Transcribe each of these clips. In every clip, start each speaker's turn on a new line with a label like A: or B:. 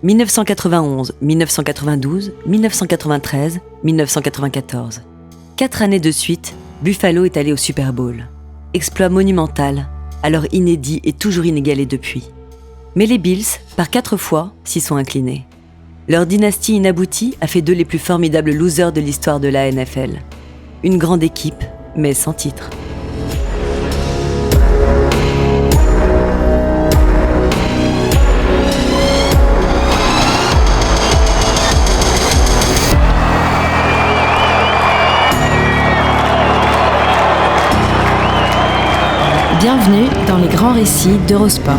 A: 1991, 1992, 1993, 1994. 4 années de suite, Buffalo est allé au Super Bowl. Exploit monumental, alors inédit et toujours inégalé depuis. Mais les Bills, par 4 fois, s'y sont inclinés. Leur dynastie inaboutie a fait d'eux les plus formidables losers de l'histoire de la NFL. Une grande équipe, mais sans titre.
B: Bienvenue dans les grands récits d'Eurosport.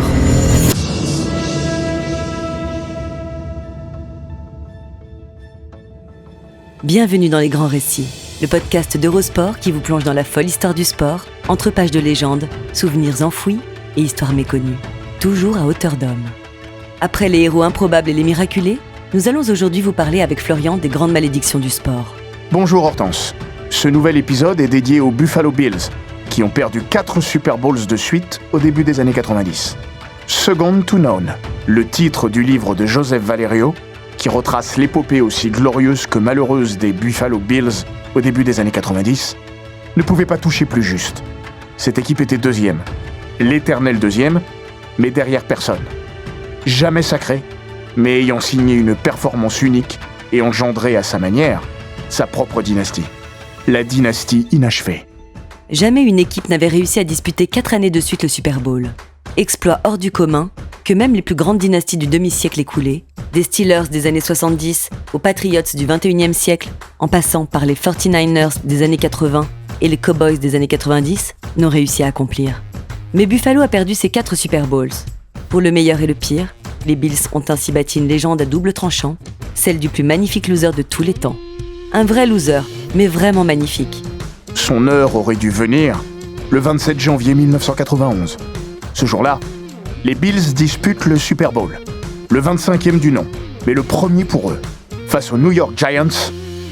A: Bienvenue dans les grands récits, le podcast d'Eurosport qui vous plonge dans la folle histoire du sport, entre pages de légendes, souvenirs enfouis et histoires méconnues, toujours à hauteur d'homme. Après les héros improbables et les miraculés, nous allons aujourd'hui vous parler avec Florian des grandes malédictions du sport.
C: Bonjour Hortense. Ce nouvel épisode est dédié aux Buffalo Bills, qui ont perdu 4 Super Bowls de suite au début des années 90. Second to None, le titre du livre de Joseph Valerio, qui retrace l'épopée aussi glorieuse que malheureuse des Buffalo Bills au début des années 90, ne pouvait pas toucher plus juste. Cette équipe était deuxième, l'éternel deuxième, mais derrière personne. Jamais sacré, mais ayant signé une performance unique et engendré à sa manière sa propre dynastie. La dynastie inachevée.
A: Jamais une équipe n'avait réussi à disputer 4 années de suite le Super Bowl. Exploit hors du commun que même les plus grandes dynasties du demi-siècle écoulé, des Steelers des années 70 aux Patriots du 21e siècle, en passant par les 49ers des années 80 et les Cowboys des années 90, n'ont réussi à accomplir. Mais Buffalo a perdu ses 4 Super Bowls. Pour le meilleur et le pire, les Bills ont ainsi bâti une légende à double tranchant, celle du plus magnifique loser de tous les temps. Un vrai loser, mais vraiment magnifique.
C: Son heure aurait dû venir le 27 janvier 1991. Ce jour-là, les Bills disputent le Super Bowl, le 25e du nom, mais le premier pour eux. Face aux New York Giants,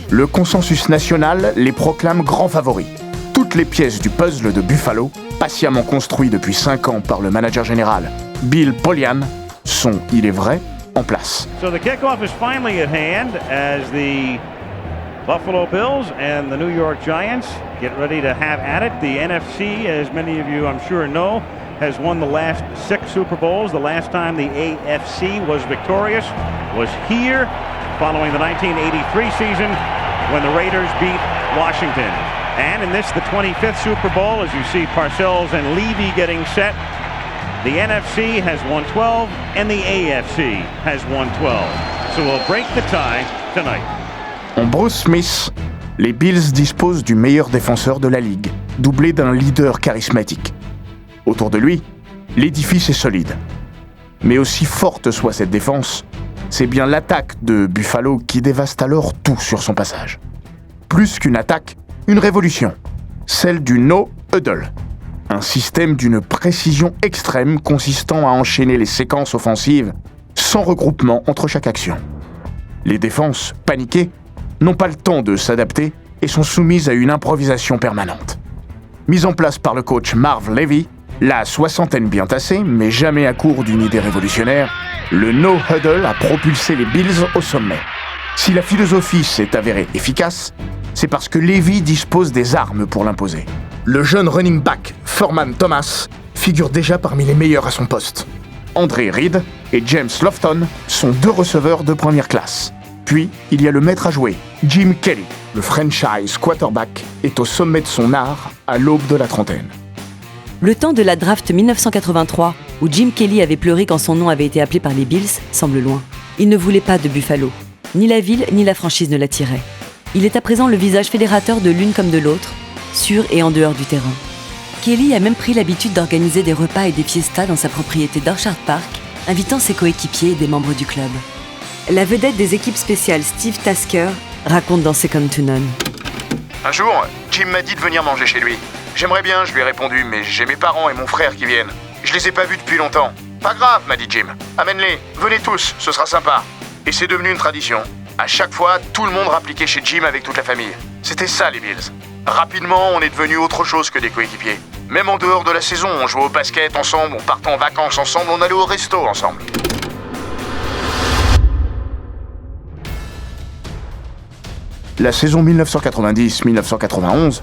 C: le consensus national les proclame grands favoris. Toutes les pièces du puzzle de Buffalo, patiemment construit depuis 5 ans par le manager général Bill Polian, sont, il est vrai, en place.
D: So the kickoff is finally at hand as the Buffalo Bills and the New York Giants get ready to have at it. The NFC, as many of you I'm sure know, has won the last 6 Super Bowls. The last time the AFC was victorious was here following the 1983 season when the Raiders beat Washington. And in this, the 25th Super Bowl, as you see Parcells and Levy getting set, the NFC has won 12 and the AFC has won 12. So we'll break the tie tonight.
C: En Bruce Smith, les Bills disposent du meilleur défenseur de la ligue, doublé d'un leader charismatique. Autour de lui, l'édifice est solide. Mais aussi forte soit cette défense, c'est bien l'attaque de Buffalo qui dévaste alors tout sur son passage. Plus qu'une attaque, une révolution, celle du no-huddle, un système d'une précision extrême consistant à enchaîner les séquences offensives sans regroupement entre chaque action. Les défenses, paniquées, n'ont pas le temps de s'adapter et sont soumises à une improvisation permanente. Mise en place par le coach Marv Levy, la soixantaine bien tassée, mais jamais à court d'une idée révolutionnaire, le no-huddle a propulsé les Bills au sommet. Si la philosophie s'est avérée efficace, c'est parce que Levy dispose des armes pour l'imposer. Le jeune running back Thurman Thomas figure déjà parmi les meilleurs à son poste. André Reed et James Lofton sont 2 receveurs de première classe. Puis, il y a le maître à jouer, Jim Kelly. Le franchise quarterback est au sommet de son art à l'aube de la trentaine.
A: Le temps de la draft 1983, où Jim Kelly avait pleuré quand son nom avait été appelé par les Bills, semble loin. Il ne voulait pas de Buffalo. Ni la ville, ni la franchise ne l'attiraient. Il est à présent le visage fédérateur de l'une comme de l'autre, sur et en dehors du terrain. Kelly a même pris l'habitude d'organiser des repas et des fiestas dans sa propriété d'Orchard Park, invitant ses coéquipiers et des membres du club. La vedette des équipes spéciales Steve Tasker raconte dans Second to None.
C: Un jour, Jim m'a dit de venir manger chez lui. J'aimerais bien, je lui ai répondu, mais j'ai mes parents et mon frère qui viennent. Je les ai pas vus depuis longtemps. Pas grave, m'a dit Jim. Amène-les, venez tous, ce sera sympa. Et c'est devenu une tradition. À chaque fois, tout le monde rappliquait chez Jim avec toute la famille. C'était ça, les Bills. Rapidement, on est devenu autre chose que des coéquipiers. Même en dehors de la saison, on jouait au basket ensemble, on partait en vacances ensemble, on allait au resto ensemble. La saison 1990-1991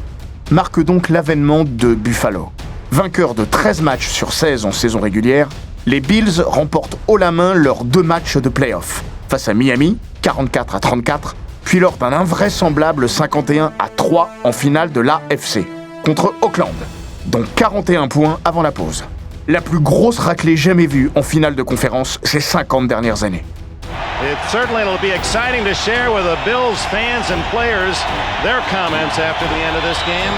C: marque donc l'avènement de Buffalo. Vainqueurs de 13 matchs sur 16 en saison régulière, les Bills remportent haut la main leurs 2 matchs de play-off, face à Miami, 44-34, puis lors d'un invraisemblable 51-3 en finale de l'AFC, contre Oakland, dont 41 points avant la pause. La plus grosse raclée jamais vue en finale de conférence ces 50 dernières années.
E: It certainly will be exciting to share with the Bills fans and players their comments after the end of this game.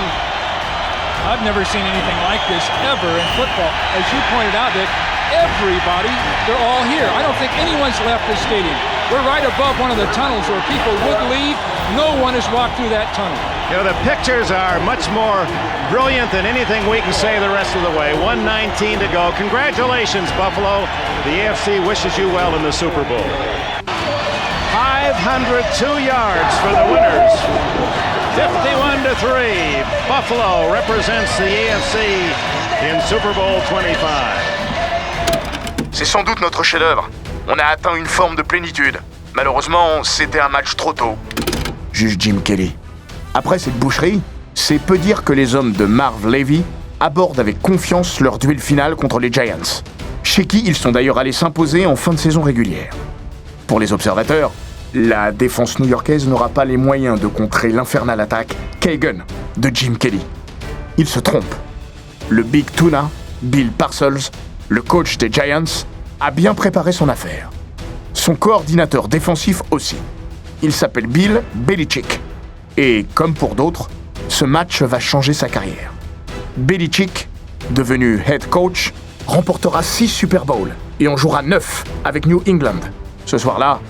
F: I've never seen anything like this ever in football. As you pointed out, that everybody, they're all here. I don't think anyone's left the stadium. We're right above one of the tunnels where people would leave. No one has walked through that tunnel.
E: You know, the pictures are much more brilliant than anything we can say the rest of the way. 1:19 to go. Congratulations, Buffalo. The AFC wishes you well in the Super Bowl. 502 yards for the winners. 51-3. Buffalo represents the AFC in Super Bowl 25.
C: C'est sans doute notre chef-d'œuvre. On a atteint une forme de plénitude. Malheureusement, c'était un match trop tôt. Juge Jim Kelly. Après cette boucherie, c'est peu dire que les hommes de Marv Levy abordent avec confiance leur duel final contre les Giants, chez qui ils sont d'ailleurs allés s'imposer en fin de saison régulière. Pour les observateurs, la défense new-yorkaise n'aura pas les moyens de contrer l'infernale attaque Kagan de Jim Kelly. Ils se trompent. Le Big Tuna, Bill Parcells, le coach des Giants, a bien préparé son affaire. Son coordinateur défensif aussi. Il s'appelle Bill Belichick. Et comme pour d'autres, ce match va changer sa carrière. Belichick, devenu head coach, remportera 6 Super Bowls et en jouera 9 avec New England. Ce soir-là,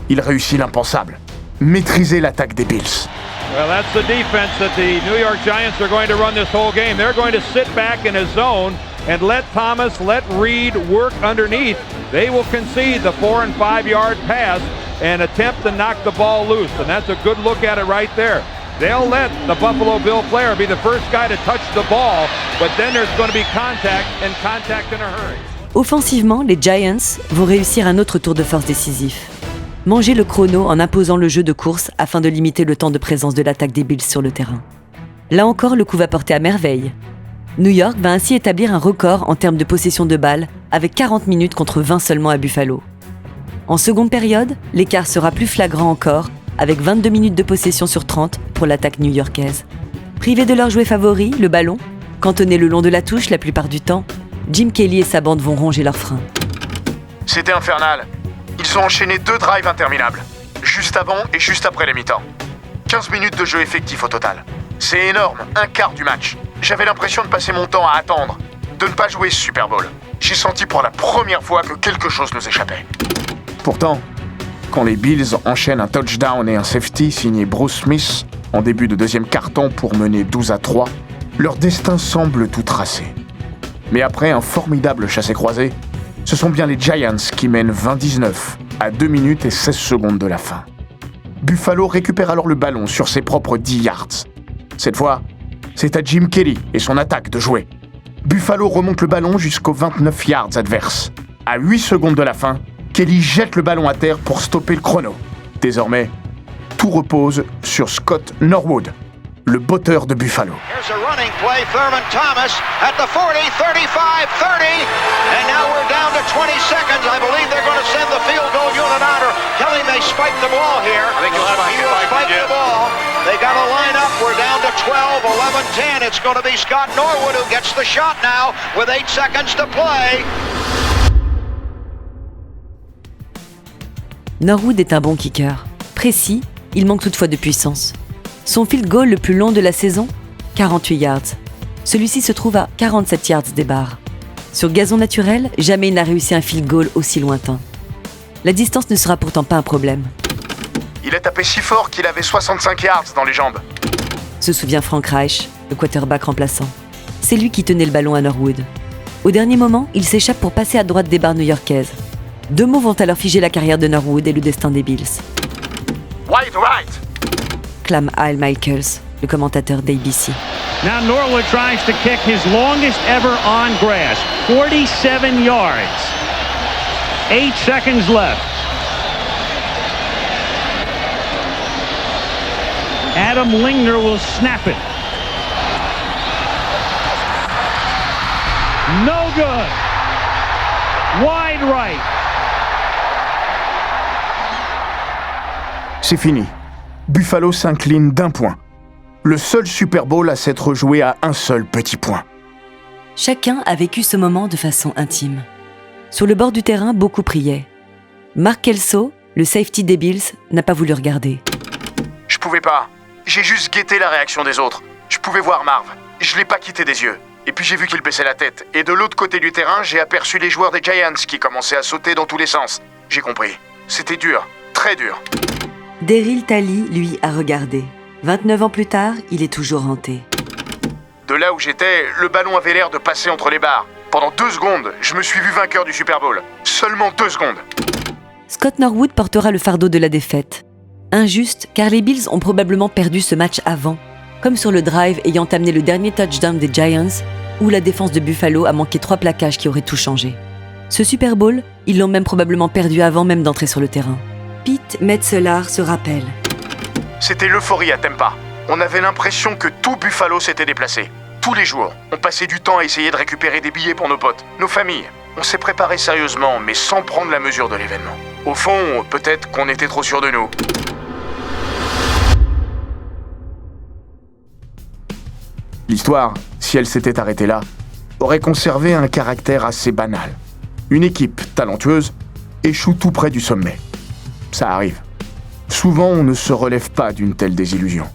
C: il réussit l'impensable. Maîtriser l'attaque des Bills.
D: Well, that's the defense that the New York Giants are going to run this whole game. They're going to sit back in a zone and let Thomas, let Reed work underneath. They will concede the 4 and 5 yard pass and attempt to knock the ball loose. And that's a good look at it right there. They'll let the Buffalo Bill player be the first guy to touch the ball, but then there's going to be contact and contact in a hurry.
A: Offensivement, les Giants vont réussir un autre tour de force décisif. Manger le chrono en imposant le jeu de course afin de limiter le temps de présence de l'attaque des Bills sur le terrain. Là encore, le coup va porter à merveille. New York va ainsi établir un record en termes de possession de balles avec 40 minutes contre 20 seulement à Buffalo. En seconde période, l'écart sera plus flagrant encore avec 22 minutes de possession sur 30 pour l'attaque new-yorkaise. Privés de leur jouet favori, le ballon, cantonnés le long de la touche la plupart du temps, Jim Kelly et sa bande vont ronger leurs freins.
C: C'était infernal. Ils ont enchaîné 2 drives interminables, juste avant et juste après les mi-temps. 15 minutes de jeu effectif au total. C'est énorme, un quart du match. J'avais l'impression de passer mon temps à attendre, de ne pas jouer ce Super Bowl. J'ai senti pour la première fois que quelque chose nous échappait. Pourtant, quand les Bills enchaînent un touchdown et un safety signé Bruce Smith en début de deuxième quart-temps pour mener 12-3, leur destin semble tout tracé. Mais après un formidable chassé-croisé, ce sont bien les Giants qui mènent 20-19 à 2 minutes et 16 secondes de la fin. Buffalo récupère alors le ballon sur ses propres 10 yards. Cette fois, c'est à Jim Kelly et son attaque de jouer. Buffalo remonte le ballon jusqu'aux 29 yards adverses. À 8 secondes de la fin, Kelly jette le ballon à terre pour stopper le chrono. Désormais, tout repose sur Scott Norwood, le botteur de Buffalo.
G: Here's a running play, Thurman Thomas at the 40, 35, 30, and now we're down to 20 seconds. I believe they're going to send the field goal unit out, or Kelly may spike the ball here.
E: I think he'll
G: spike the ball. They got to line up. We're down to 12, 11, 10. It's going to be Scott Norwood who gets the shot now with 8 seconds to play.
A: Norwood est un bon kicker. Précis, il manque toutefois de puissance. Son field goal le plus long de la saison, 48 yards. Celui-ci se trouve à 47 yards des barres. Sur gazon naturel, jamais il n'a réussi un field goal aussi lointain. La distance ne sera pourtant pas un problème.
C: Il a tapé si fort qu'il avait 65 yards dans les jambes.
A: Se souvient Frank Reich, le quarterback remplaçant. C'est lui qui tenait le ballon à Norwood. Au dernier moment, il s'échappe pour passer à droite des barres new-yorkaises. 2 mots vont alors figer la carrière de Norwood et le destin des Bills.
C: Wide right!
A: Clame Al Michaels, le commentateur d'ABC.
D: Now Norwood tries to kick his longest ever on grass, 47 yards. 8 seconds left. Adam Lingner will snap it. No good. Wide right.
C: C'est fini. Buffalo s'incline d'1 point. Le seul Super Bowl à s'être joué à un seul petit point.
A: Chacun a vécu ce moment de façon intime. Sur le bord du terrain, beaucoup priaient. Mark Kelso, le safety des Bills, n'a pas voulu regarder.
C: Je pouvais pas. J'ai juste guetté la réaction des autres. Je pouvais voir Marv. Je l'ai pas quitté des yeux. Et puis j'ai vu qu'il baissait la tête. Et de l'autre côté du terrain, j'ai aperçu les joueurs des Giants qui commençaient à sauter dans tous les sens. J'ai compris. C'était dur. Très dur.
A: Daryl Talley, lui, a regardé. 29 ans plus tard, il est toujours hanté.
C: De là où j'étais, le ballon avait l'air de passer entre les barres. Pendant 2 secondes, je me suis vu vainqueur du Super Bowl. Seulement 2 secondes.
A: Scott Norwood portera le fardeau de la défaite. Injuste, car les Bills ont probablement perdu ce match avant, comme sur le drive ayant amené le dernier touchdown des Giants, où la défense de Buffalo a manqué 3 plaquages qui auraient tout changé. Ce Super Bowl, ils l'ont même probablement perdu avant même d'entrer sur le terrain. Pete Metzelaar se rappelle.
C: C'était l'euphorie à Tampa. On avait l'impression que tout Buffalo s'était déplacé. Tous les jours, on passait du temps à essayer de récupérer des billets pour nos potes, nos familles. On s'est préparé sérieusement, mais sans prendre la mesure de l'événement. Au fond, peut-être qu'on était trop sûrs de nous. L'histoire, si elle s'était arrêtée là, aurait conservé un caractère assez banal. Une équipe talentueuse échoue tout près du sommet. Ça arrive. Souvent, on ne se relève pas d'une telle désillusion.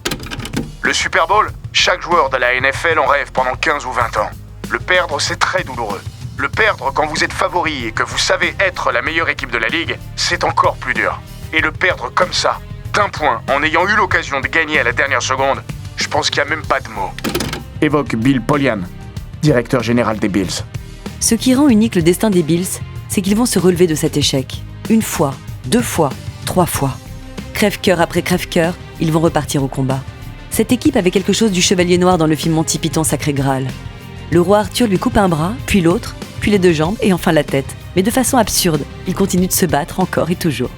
C: Le Super Bowl, chaque joueur de la NFL en rêve pendant 15 ou 20 ans. Le perdre, c'est très douloureux. Le perdre quand vous êtes favori et que vous savez être la meilleure équipe de la ligue, c'est encore plus dur. Et le perdre comme ça, d'1 point, en ayant eu l'occasion de gagner à la dernière seconde, je pense qu'il n'y a même pas de mots. Évoque Bill Polian, directeur général des Bills.
A: Ce qui rend unique le destin des Bills, c'est qu'ils vont se relever de cet échec. 1 fois, 2 fois, 3 fois. Crève-cœur après crève-cœur, ils vont repartir au combat. Cette équipe avait quelque chose du chevalier noir dans le film Monty Python Sacré Graal. Le roi Arthur lui coupe un bras, puis l'autre, puis les 2 jambes et enfin la tête. Mais de façon absurde, il continue de se battre encore et toujours.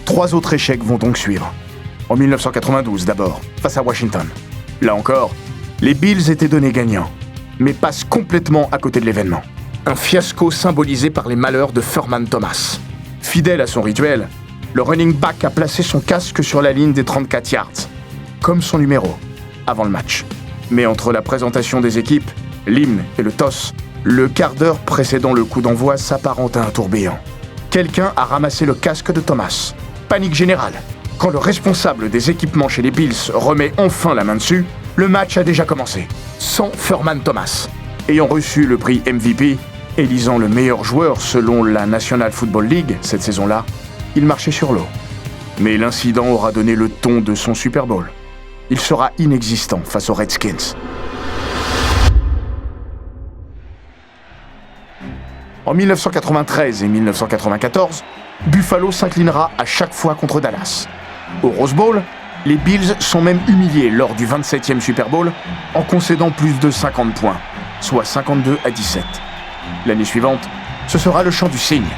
C: 3 autres échecs vont donc suivre. En 1992 d'abord, face à Washington. Là encore, les Bills étaient donnés gagnants, mais passent complètement à côté de l'événement. Un fiasco symbolisé par les malheurs de Thurman Thomas. Fidèle à son rituel, le running back a placé son casque sur la ligne des 34 yards, comme son numéro, avant le match. Mais entre la présentation des équipes, l'hymne et le toss, le quart d'heure précédant le coup d'envoi s'apparente à un tourbillon. Quelqu'un a ramassé le casque de Thomas. Panique générale. Quand le responsable des équipements chez les Bills remet enfin la main dessus, le match a déjà commencé, sans Thurman Thomas. Ayant reçu le prix MVP, élisant le meilleur joueur selon la National Football League cette saison-là, il marchait sur l'eau. Mais l'incident aura donné le ton de son Super Bowl. Il sera inexistant face aux Redskins. En 1993 et 1994, Buffalo s'inclinera à chaque fois contre Dallas. Au Rose Bowl, les Bills sont même humiliés lors du 27e Super Bowl en concédant plus de 50 points, soit 52-17. L'année suivante, ce sera le chant du cygne.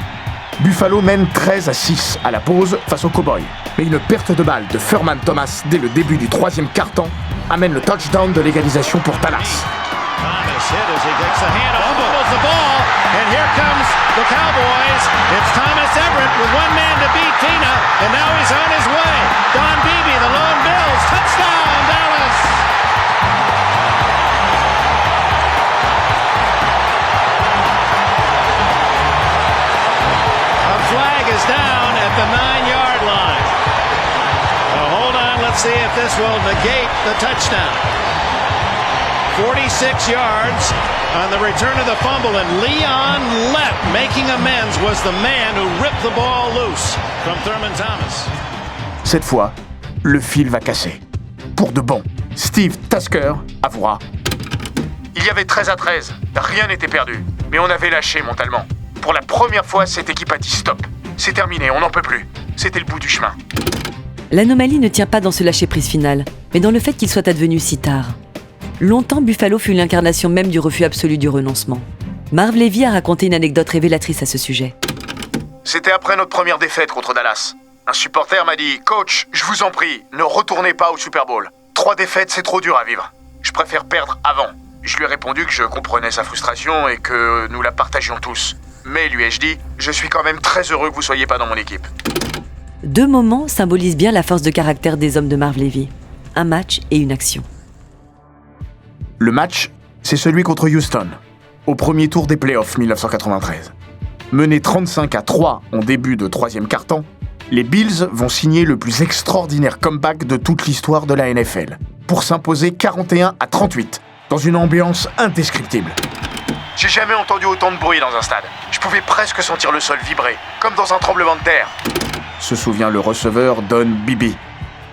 C: Buffalo mène 13-6 à la pause face aux Cowboys, mais une perte de balle de Thurman Thomas dès le début du 3e quart-temps amène le touchdown de l'égalisation pour Dallas.
E: Thomas hit as he takes a hand off, fumbles the ball, and here comes the Cowboys. It's Thomas Everett with one man to beat Tina, and now he's on his way. Don Beebe, the lone Bills, touchdown, Dallas! A flag is down at the 9-yard line. Now hold on, let's see if this will negate the touchdown. 46 yards on the return of the fumble, and Leon Lett, making amends, was the man who ripped the ball loose from Thurman Thomas.
C: Cette fois, le fil va casser. Pour de bon, Steve Tasker avouera: il y avait 13-13, rien n'était perdu, mais on avait lâché mentalement. Pour la première fois, cette équipe a dit stop. C'est terminé, on n'en peut plus. C'était le bout du chemin.
A: L'anomalie ne tient pas dans ce lâcher-prise final, mais dans le fait qu'il soit advenu si tard. Longtemps, Buffalo fut l'incarnation même du refus absolu du renoncement. Marv Levy a raconté une anecdote révélatrice à ce sujet.
C: C'était après notre première défaite contre Dallas. Un supporter m'a dit « Coach, je vous en prie, ne retournez pas au Super Bowl. 3 défaites, c'est trop dur à vivre. Je préfère perdre avant. Je lui ai répondu que je comprenais sa frustration et que nous la partagions tous. Mais lui ai-je dit, je suis quand même très heureux que vous soyez pas dans mon équipe.
A: 2 moments symbolisent bien la force de caractère des hommes de Marv Levy. Un match et une action.
C: Le match, c'est celui contre Houston, au premier tour des playoffs 1993. Menés 35-3 en début de 3e quart-temps, les Bills vont signer le plus extraordinaire comeback de toute l'histoire de la NFL, pour s'imposer 41-38, dans une ambiance indescriptible. J'ai jamais entendu autant de bruit dans un stade. Je pouvais presque sentir le sol vibrer, comme dans un tremblement de terre. Se souvient le receveur Don Beebe.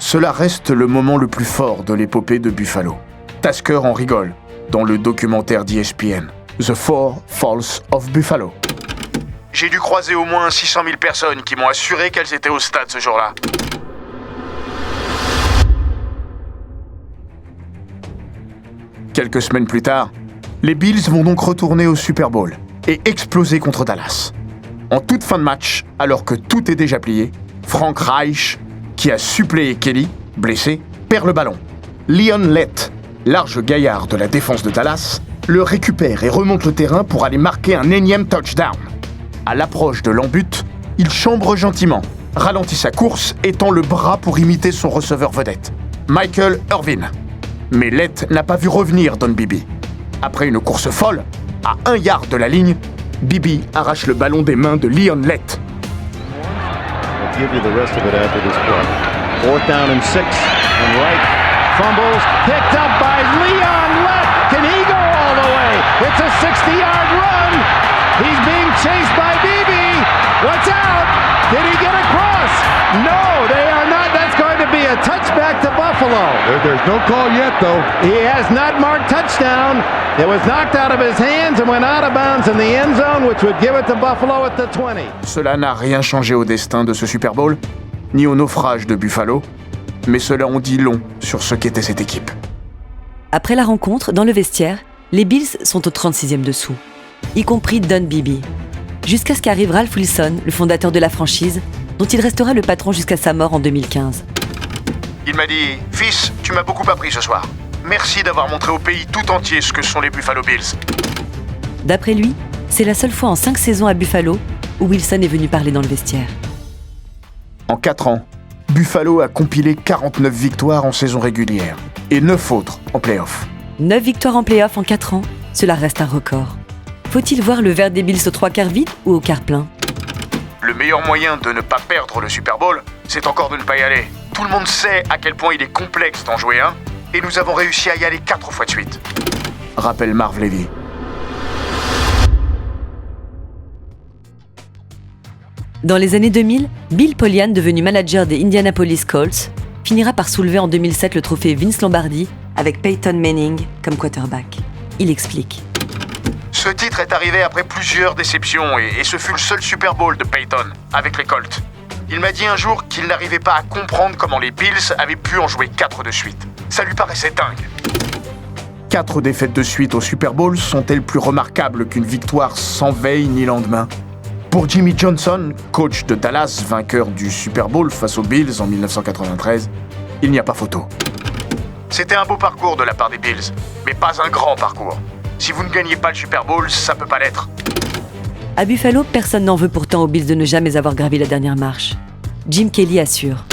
C: Cela reste le moment le plus fort de l'épopée de Buffalo. Tasker en rigole, dans le documentaire d'ESPN, The Four Falls of Buffalo. J'ai dû croiser au moins 600 000 personnes qui m'ont assuré qu'elles étaient au stade ce jour-là. Quelques semaines plus tard, les Bills vont donc retourner au Super Bowl et exploser contre Dallas. En toute fin de match, alors que tout est déjà plié, Frank Reich, qui a suppléé Kelly, blessé, perd le ballon. Leon Lett, large gaillard de la défense de Dallas, le récupère et remonte le terrain pour aller marquer un énième touchdown. À l'approche de l'en-but, il chambre gentiment, ralentit sa course et tend le bras pour imiter son receveur vedette, Michael Irvin. Mais Lett n'a pas vu revenir Don Beebe. Après une course folle, à 1 yard de la ligne, Beebe arrache le ballon des mains de Leon Lett.
E: I'll give you the rest of it after this play. 4th down and 6, and Wright fumbles, picked up by Leon Lett. Can he go all the way? It's a 60-yard run. He's being chased by Beebe. What's out? Did he get across? No, they are not. That's going to be a touchback to Buffalo.
H: There's no call yet, though.
E: He has not marked touchdown. It was knocked out of his hands and went out of bounds in the end zone, which would give it to Buffalo at the 20.
C: Cela n'a rien changé au destin de ce Super Bowl, ni au naufrage de Buffalo, mais cela en dit long sur ce qu'était cette équipe.
A: Après la rencontre, dans le vestiaire, les Bills sont au 36e dessous, y compris Don Beebe. Jusqu'à ce qu'arrive Ralph Wilson, le fondateur de la franchise, dont il restera le patron jusqu'à sa mort en 2015.
C: Il m'a dit « Fils, tu m'as beaucoup appris ce soir. Merci d'avoir montré au pays tout entier ce que sont les Buffalo Bills. »
A: D'après lui, c'est la seule fois en 5 saisons à Buffalo où Wilson est venu parler dans le vestiaire.
C: En 4 ans, Buffalo a compilé 49 victoires en saison régulière et 9 autres en play-off.
A: 9 victoires en play-off en 4 ans, cela reste un record. Faut-il voir le verre des Bills au 3 quarts vide ou au quart plein ?
C: Le meilleur moyen de ne pas perdre le Super Bowl, c'est encore de ne pas y aller. Tout le monde sait à quel point il est complexe d'en jouer un, et nous avons réussi à y aller 4 fois de suite. Rappelle Marv Levy.
A: Dans les années 2000, Bill Polian, devenu manager des Indianapolis Colts, finira par soulever en 2007 le trophée Vince Lombardi avec Peyton Manning comme quarterback. Il explique.
C: Ce titre est arrivé après plusieurs déceptions et ce fut le seul Super Bowl de Peyton avec les Colts. Il m'a dit un jour qu'il n'arrivait pas à comprendre comment les Bills avaient pu en jouer 4 de suite. Ça lui paraissait dingue. 4 défaites de suite au Super Bowl sont-elles plus remarquables qu'une victoire sans veille ni lendemain ? Pour Jimmy Johnson, coach de Dallas, vainqueur du Super Bowl face aux Bills en 1993, il n'y a pas photo. C'était un beau parcours de la part des Bills, mais pas un grand parcours. Si vous ne gagnez pas le Super Bowl, ça peut pas l'être.
A: À Buffalo, personne n'en veut pourtant aux Bills de ne jamais avoir gravi la dernière marche. Jim Kelly assure.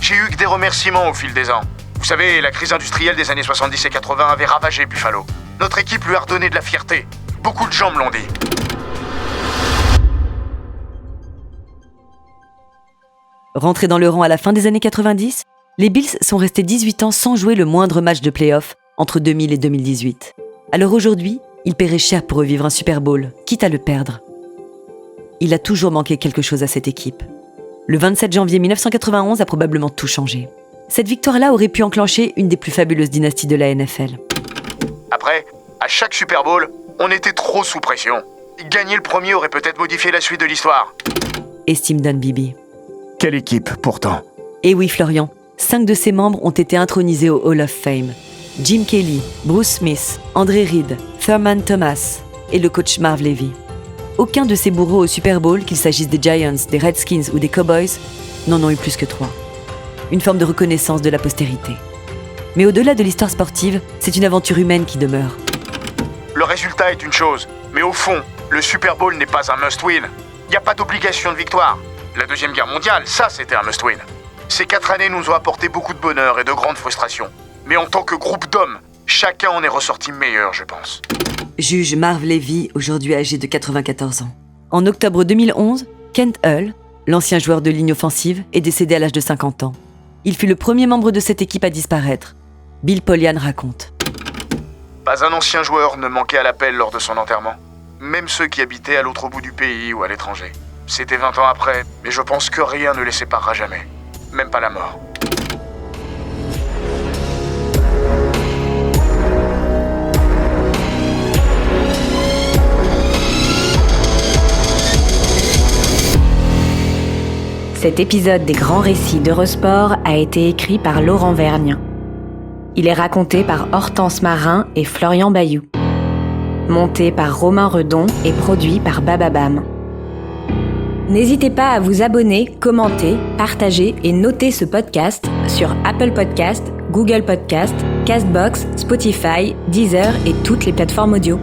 C: J'ai eu que des remerciements au fil des ans. Vous savez, la crise industrielle des années 70 et 80 avait ravagé Buffalo. Notre équipe lui a redonné de la fierté. Beaucoup de gens me l'ont dit.
A: Rentrés dans le rang à la fin des années 90, les Bills sont restés 18 ans sans jouer le moindre match de play-off entre 2000 et 2018. Alors aujourd'hui, ils paieraient cher pour revivre un Super Bowl, quitte à le perdre. Il a toujours manqué quelque chose à cette équipe. Le 27 janvier 1991 a probablement tout changé. Cette victoire-là aurait pu enclencher une des plus fabuleuses dynasties de la NFL.
C: Après, à chaque Super Bowl, on était trop sous pression. Gagner le premier aurait peut-être modifié la suite de l'histoire.
A: Estime Don Beebe.
C: Quelle équipe, pourtant.
A: Et oui, Florian, 5 de ses membres ont été intronisés au Hall of Fame. Jim Kelly, Bruce Smith, André Reed, Thurman Thomas et le coach Marv Levy. Aucun de ces bourreaux au Super Bowl, qu'il s'agisse des Giants, des Redskins ou des Cowboys, n'en ont eu plus que 3. Une forme de reconnaissance de la postérité. Mais au-delà de l'histoire sportive, c'est une aventure humaine qui demeure.
C: Le résultat est une chose, mais au fond, le Super Bowl n'est pas un must-win. Il n'y a pas d'obligation de victoire. La Deuxième Guerre mondiale, ça c'était un must-win. Ces 4 années nous ont apporté beaucoup de bonheur et de grandes frustrations. Mais en tant que groupe d'hommes, chacun en est ressorti meilleur, je pense.
A: Juge Marv Levy, aujourd'hui âgé de 94 ans. En octobre 2011, Kent Hull, l'ancien joueur de ligne offensive, est décédé à l'âge de 50 ans. Il fut le premier membre de cette équipe à disparaître. Bill Polian raconte.
C: Pas un ancien joueur ne manquait à l'appel lors de son enterrement. Même ceux qui habitaient à l'autre bout du pays ou à l'étranger. C'était 20 ans après, mais je pense que rien ne les séparera jamais. Même pas la mort.
B: Cet épisode des grands récits d'Eurosport a été écrit par Laurent Vergne. Il est raconté par Hortense Marin et Florian Bayou. Monté par Romain Redon et produit par Bababam. N'hésitez pas à vous abonner, commenter, partager et noter ce podcast sur Apple Podcast, Google Podcast, Castbox, Spotify, Deezer et toutes les plateformes audio.